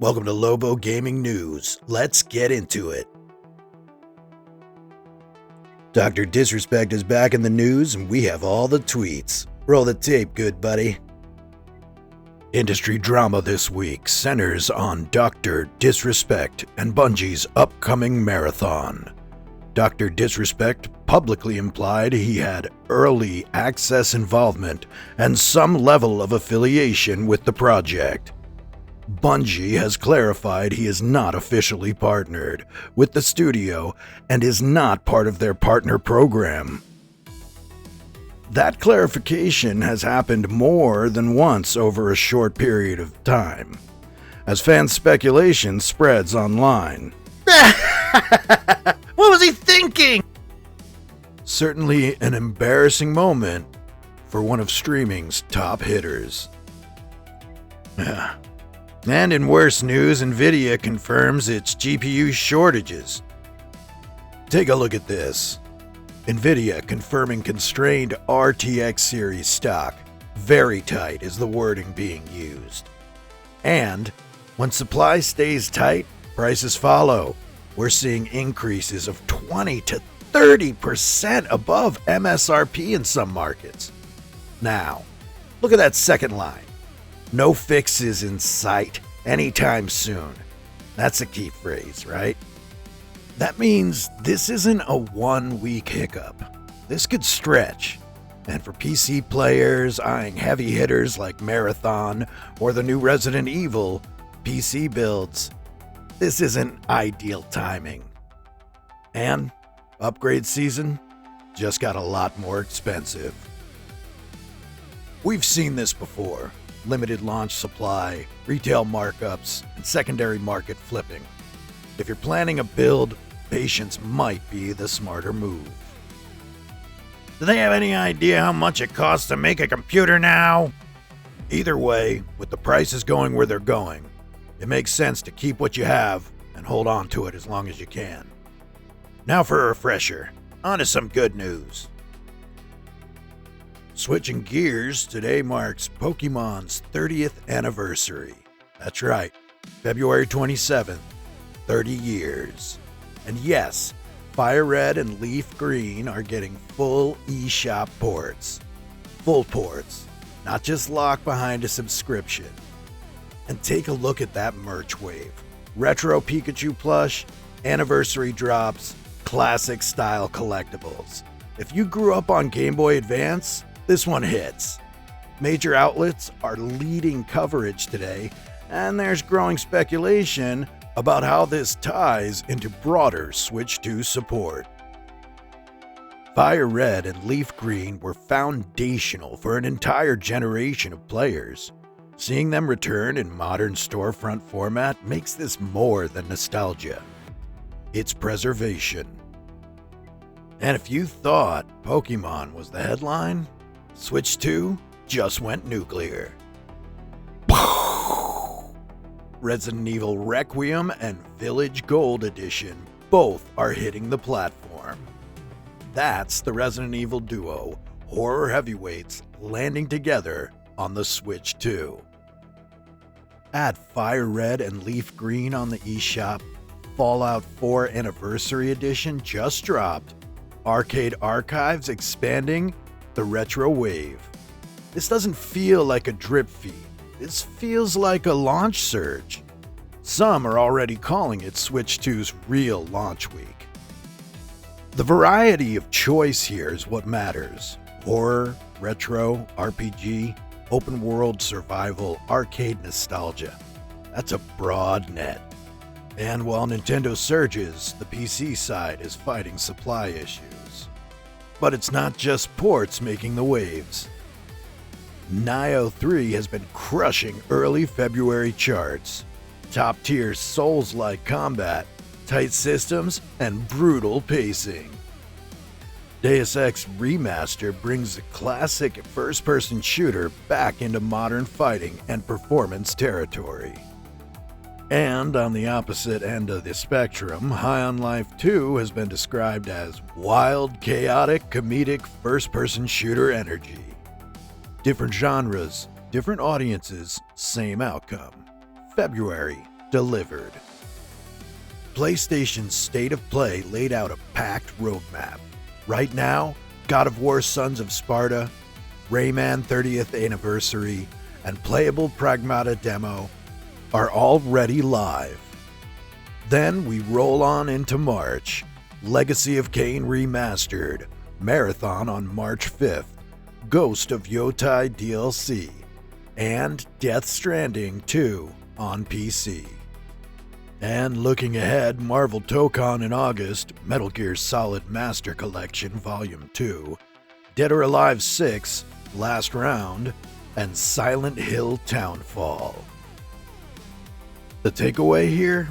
Welcome to Lobo Gaming News. Let's get into it. Dr. Disrespect is back in the news and we have all the tweets. Roll the tape, good buddy. Industry drama this week centers on Dr. Disrespect and Bungie's upcoming marathon. Dr. Disrespect publicly implied he had early access involvement and some level of affiliation with the project. Bungie has clarified he is not officially partnered with the studio and is not part of their partner program. That clarification has happened more than once over a short period of time, as fan speculation spreads online. What was he thinking? Certainly an embarrassing moment for one of streaming's top hitters. And in worse news, Nvidia confirms its GPU shortages. Take a look at this. Nvidia confirming constrained RTX series stock. Very tight is the wording being used. And when supply stays tight, prices follow. We're seeing increases of 20 to 30% above MSRP in some markets. Now, look at that second line. No fixes in sight anytime soon. That's a key phrase, right? That means this isn't a 1 week hiccup. This could stretch. And for PC players eyeing heavy hitters like Marathon or the new Resident Evil PC builds, this isn't ideal timing. And upgrade season just got a lot more expensive. We've seen this before. Limited launch supply, retail markups, and secondary market flipping. If you're planning a build, patience might be the smarter move. Do they have any idea how much it costs to make a computer now? Either way, with the prices going where they're going, it makes sense to keep what you have and hold on to it as long as you can. Now for a refresher, on to some good news. Switching gears, today marks Pokemon's 30th anniversary. That's right, February 27th, 30 years. And yes, Fire Red and Leaf Green are getting full eShop ports. Full ports, not just locked behind a subscription. And take a look at that merch wave. Retro Pikachu plush, anniversary drops, classic style collectibles. If you grew up on Game Boy Advance, this one hits. Major outlets are leading coverage today, and there's growing speculation about how this ties into broader Switch 2 support. Fire Red and Leaf Green were foundational for an entire generation of players. Seeing them return in modern storefront format makes this more than nostalgia. It's preservation. And if you thought Pokemon was the headline, Switch 2 just went nuclear. Resident Evil Requiem and Village Gold Edition both are hitting the platform. That's the Resident Evil duo, horror heavyweights, landing together on the Switch 2. Add Fire Red and Leaf Green on the eShop. Fallout 4 Anniversary Edition just dropped. Arcade Archives expanding the retro wave. This doesn't feel like a drip feed. This feels like a launch surge. Some are already calling it Switch 2's real launch week. The variety of choice here is what matters. Horror, retro, RPG, open world survival, arcade nostalgia. That's a broad net. And while Nintendo surges, the PC side is fighting supply issues. But it's not just ports making the waves. Nioh 3 has been crushing early February charts. Top-tier Souls-like combat, tight systems, and brutal pacing. Deus Ex Remaster brings the classic first-person shooter back into modern fighting and performance territory. And on the opposite end of the spectrum, High on Life 2 has been described as wild, chaotic, comedic first-person shooter energy. Different genres, different audiences, same outcome. February, delivered. PlayStation's State of Play laid out a packed roadmap. Right now, God of War Sons of Sparta, Rayman 30th Anniversary, and playable Pragmata demo are already live. Then we roll on into March. Legacy of Kain Remastered, Marathon on March 5th, Ghost of Yotai DLC, and Death Stranding 2 on PC. And looking ahead, Marvel Tokon in August, Metal Gear Solid Master Collection Volume 2, Dead or Alive 6, Last Round, and Silent Hill Townfall. The takeaway here?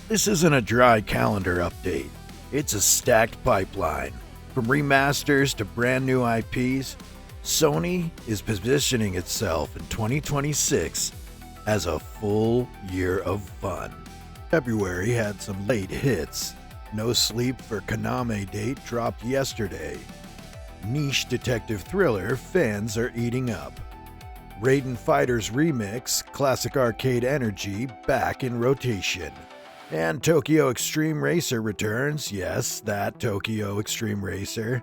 This isn't a dry calendar update. It's a stacked pipeline. From remasters to brand new IPs, Sony is positioning itself in 2026 as a full year of fun. February had some late hits. No Sleep for Konami date dropped yesterday. Niche detective thriller fans are eating up. Raiden Fighters Remix, Classic Arcade Energy back in rotation. And Tokyo Extreme Racer returns, yes, that Tokyo Extreme Racer.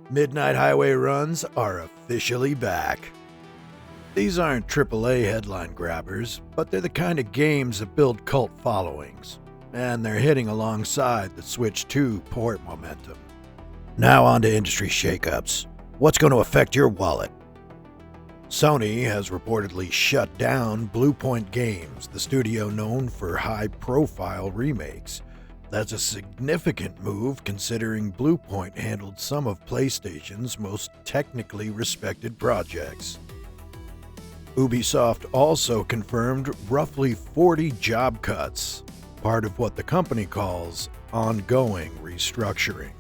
Midnight Highway runs are officially back. These aren't AAA headline grabbers, but they're the kind of games that build cult followings, and they're hitting alongside the Switch 2 port momentum. Now on to industry shakeups. What's going to affect your wallet? Sony has reportedly shut down Bluepoint Games, the studio known for high-profile remakes. That's a significant move considering Bluepoint handled some of PlayStation's most technically respected projects. Ubisoft also confirmed roughly 40 job cuts, part of what the company calls ongoing restructuring.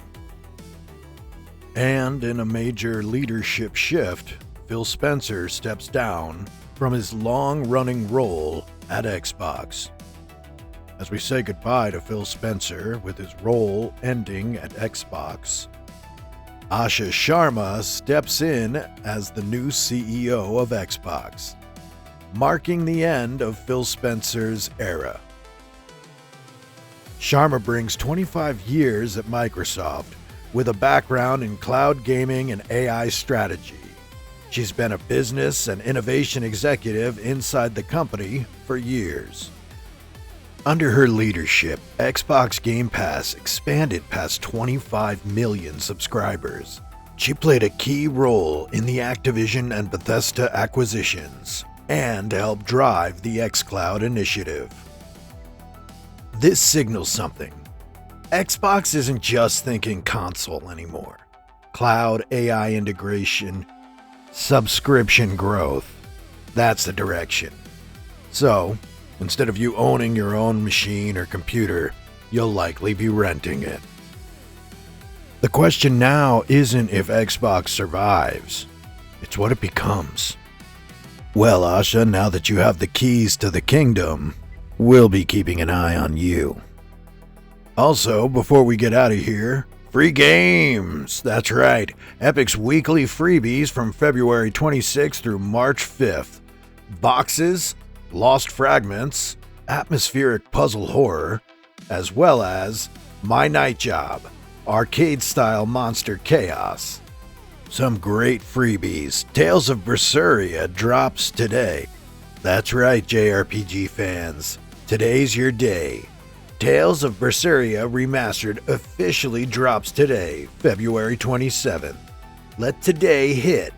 And in a major leadership shift, Phil Spencer steps down from his long-running role at Xbox. As we say goodbye to Phil Spencer with his role ending at Xbox, Asha Sharma steps in as the new CEO of Xbox, marking the end of Phil Spencer's era. Sharma brings 25 years at Microsoft with a background in cloud gaming and AI strategy. She's been a business and innovation executive inside the company for years. Under her leadership, Xbox Game Pass expanded past 25 million subscribers. She played a key role in the Activision and Bethesda acquisitions and helped drive the xCloud initiative. This signals something. Xbox isn't just thinking console anymore. Cloud, AI integration, subscription growth. That's the direction. So, instead of you owning your own machine or computer, you'll likely be renting it. The question now isn't if Xbox survives, it's what it becomes. Well, Asha, now that you have the keys to the kingdom, we'll be keeping an eye on you. Also, before we get out of here, free games! That's right, Epic's weekly freebies from February 26th through March 5th. Boxes, Lost Fragments, Atmospheric Puzzle Horror, as well as My Night Job, arcade-style monster chaos. Some great freebies. Tales of Berseria drops today. That's right, JRPG fans. Today's your day. Tales of Berseria Remastered officially drops today, February 27th. Let today hit.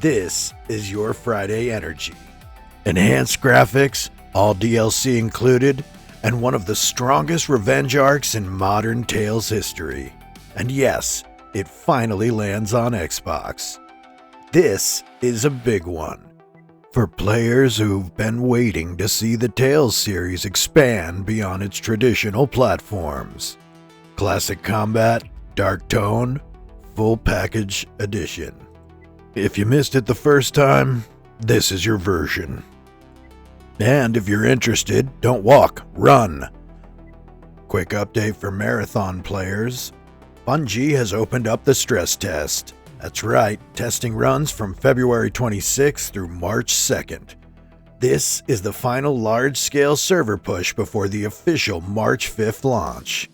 This is your Friday energy. Enhanced graphics, all DLC included, and one of the strongest revenge arcs in modern Tales history. And yes, it finally lands on Xbox. This is a big one. For players who've been waiting to see the Tales series expand beyond its traditional platforms. Classic Combat, Dark Tone, Full Package Edition. If you missed it the first time, this is your version. And if you're interested, don't walk, run. Quick update for Marathon players. Bungie has opened up the stress test. That's right, testing runs from February 26th through March 2nd. This is the final large-scale server push before the official March 5th launch.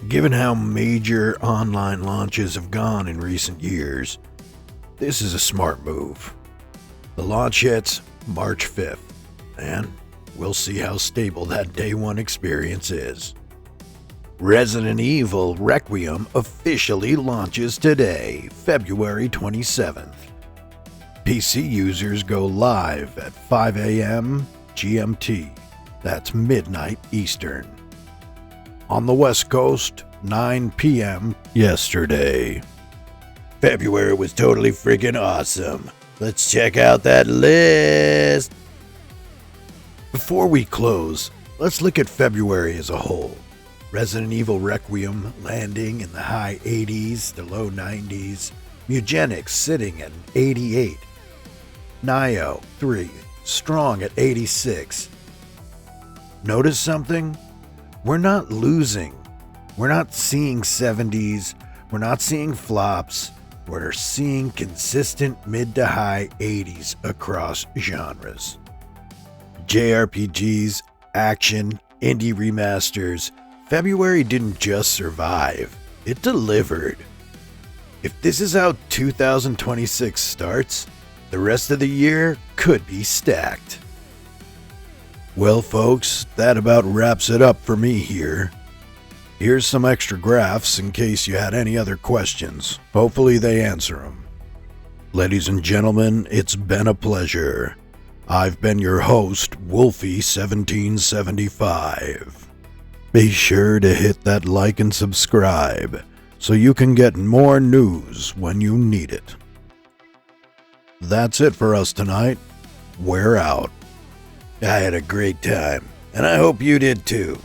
Given how major online launches have gone in recent years, this is a smart move. The launch hits March 5th, and we'll see how stable that day one experience is. Resident Evil Requiem officially launches today, February 27th. PC users go live at 5 a.m. GMT, that's midnight Eastern. On the West Coast, 9 p.m. yesterday. February was totally freaking awesome. Let's check out that list. Before we close, let's look at February as a whole. Resident Evil Requiem landing in the high 80s to low 90s. Mugenics sitting at 88. Nio 3 strong at 86. Notice something? We're not losing. We're not seeing 70s. We're not seeing flops. We're seeing consistent mid to high 80s across genres. JRPGs, action, indie remasters. February didn't just survive, it delivered. If this is how 2026 starts, the rest of the year could be stacked. Well, folks, that about wraps it up for me here. Here's some extra graphs in case you had any other questions. Hopefully they answer them. Ladies and gentlemen, it's been a pleasure. I've been your host, Wolfie 1775. Be sure to hit that like and subscribe so you can get more news when you need it. That's it for us tonight. We're out. I had a great time, and I hope you did too.